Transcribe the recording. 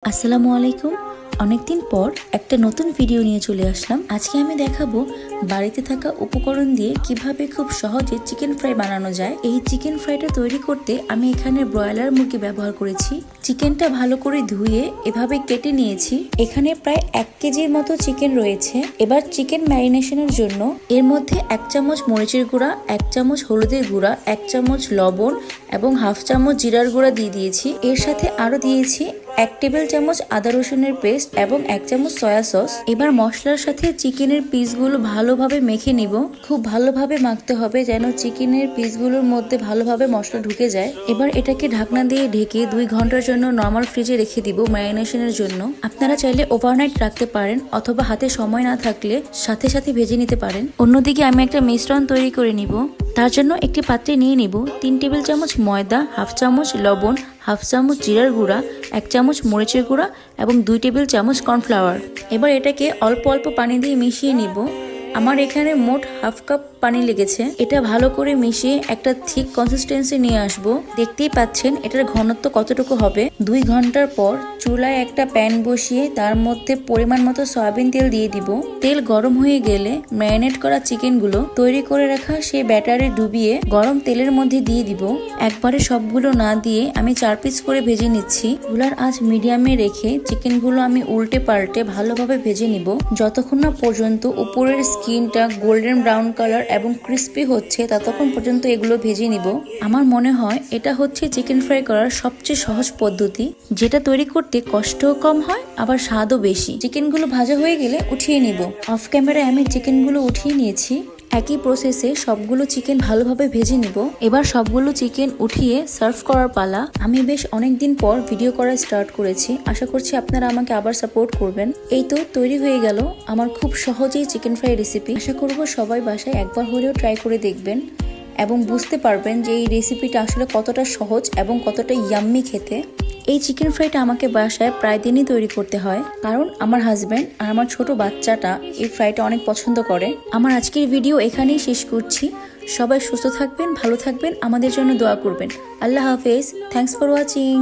আসসালামু আলাইকুম। অনেকদিন পর একটা নতুন ভিডিও নিয়ে চলে আসলাম। আজকে আমি দেখাবো বাড়িতে থাকা উপকরণ দিয়ে কিভাবে খুব সহজে চিকেন ফ্রাই বানানো যায়। এই চিকেন ফ্রাইটা তৈরি করতে আমি এখানে ব্রয়লার মুরগি ব্যবহার করেছি। চিকেনটা ভালো করে ধুয়ে এভাবে কেটে নিয়েছি। এখানে প্রায় 1 কেজির মতো চিকেন রয়েছে। এবার চিকেন ম্যারিনেশনের জন্য এর মধ্যে 1 চামচ মরিচের গুঁড়া, 1 চামচ হলুদের গুঁড়া, 1 চামচ লবণ এবং 1/2 চামচ জিরার গুঁড়া দিয়ে দিয়েছি। এর সাথে আরো দিয়েছি 1 টেবিল চামচ আদা রসুনের পেস্ট এবং 1 চামচ সয়া সস। এবার মশলার সাথে চিকেনের পিসগুলো ভালোভাবে মেখে নিব। খুব ভালোভাবে মাখতে হবে যেন চিকেনের পিসগুলোর মধ্যে ভালোভাবে মশলা ঢুকে যায়। এবার এটাকে ঢাকনা দিয়ে ঢেকে 2 ঘন্টার জন্য নরমাল ফ্রিজে রেখে দিব ম্যারিনেশনের জন্য। আপনারা চাইলে ওভারনাইট রাখতে পারেন অথবা হাতে সময় না থাকলে সাথে সাথে ভেজে নিতে পারেন। অন্যদিকে আমি একটা মিশ্রণ তৈরি করে নিব। তার জন্য একটি পাত্রে নিয়ে নিব 3 টেবিল চামচ ময়দা, 1/2 চামচ লবণ, 1/2 চামচ জিরার গুঁড়া, 1 চামচ মরিচের গুঁড়া এবং 2 টেবিল চামচ কর্নফ্লাওয়ার। এবার এটাকে অল্প অল্প পানি দিয়ে মিশিয়ে নিব। আমার এখানে মোট 1/2 কাপ পানি লেগেছে। এটা ভালো করে মিশিয়ে একটা থিক কনসিস্টেন্সি নিয়ে আসব। দেখতেই পাচ্ছেন এটার ঘনত্ব কতটুকু হবে। 2 ঘন্টার পর চুলায় একটা প্যান বসিয়ে তার মধ্যে পরিমাণ মতো সয়াবিন তেল দিয়ে দিব। তেল গরম হয়ে গেলে ম্যারিনেট করা চিকেনগুলো তৈরি করে রাখা সেই ব্যাটারে ডুবিয়ে গরম তেলের মধ্যে দিয়ে দিব। একবারে সবগুলো না দিয়ে আমি 4 পিস করে ভেজে নিচ্ছি। চুলার আঁচ মিডিয়ামে রেখে চিকেনগুলো আমি উল্টে পাল্টে ভালোভাবে ভেজে নিব যতক্ষণ না পর্যন্ত উপরের স্কিনটা গোল্ডেন ব্রাউন কালার এবং ক্রিস্পি হচ্ছে ততক্ষণ পর্যন্ত এগুলো ভেজে নিব। আমার মনে হয় এটা হচ্ছে চিকেন ফ্রাই করার সবচেয়ে সহজ পদ্ধতি, যেটা তৈরি করতে কষ্টও কম হয় আবার স্বাদও বেশি। চিকেনগুলো ভাজা হয়ে গেলে উঠিয়ে নিব। অফ ক্যামেরায় আমি চিকেনগুলো উঠিয়ে নিয়েছি। একই প্রসেসে সবগুলো চিকেন ভালোভাবে ভেজে নিব। এবার সবগুলো চিকেন উঠিয়ে সার্ভ করার পালা। আমি বেশ অনেকদিন পর ভিডিও করা স্টার্ট করেছি। আশা করছি আপনারা আমাকে আবার সাপোর্ট করবেন। এই তো তৈরি হয়ে গেল আমার খুব সহজেই চিকেন ফ্রাই রেসিপি। আশা করব সবাই বাসায় একবার হলেও ট্রাই করে দেখবেন এবং বুঝতে পারবেন যে এই রেসিপিটা আসলে কতটা সহজ এবং কতটা ইয়াম্মি খেতে। এই চিকেন ফ্রাইটা আমাকে বাসায় প্রায় দিনই তৈরি করতে হয়, কারণ আমার হাজব্যান্ড আর আমার ছোট বাচ্চাটা এই ফ্রাইটা অনেক পছন্দ করে। আমার আজকের ভিডিও এখানেই শেষ করছি। সবাই সুস্থ থাকবেন, ভালো থাকবেন, আমাদের জন্য দোয়া করবেন। আল্লাহ হাফেজ। Thanks for watching.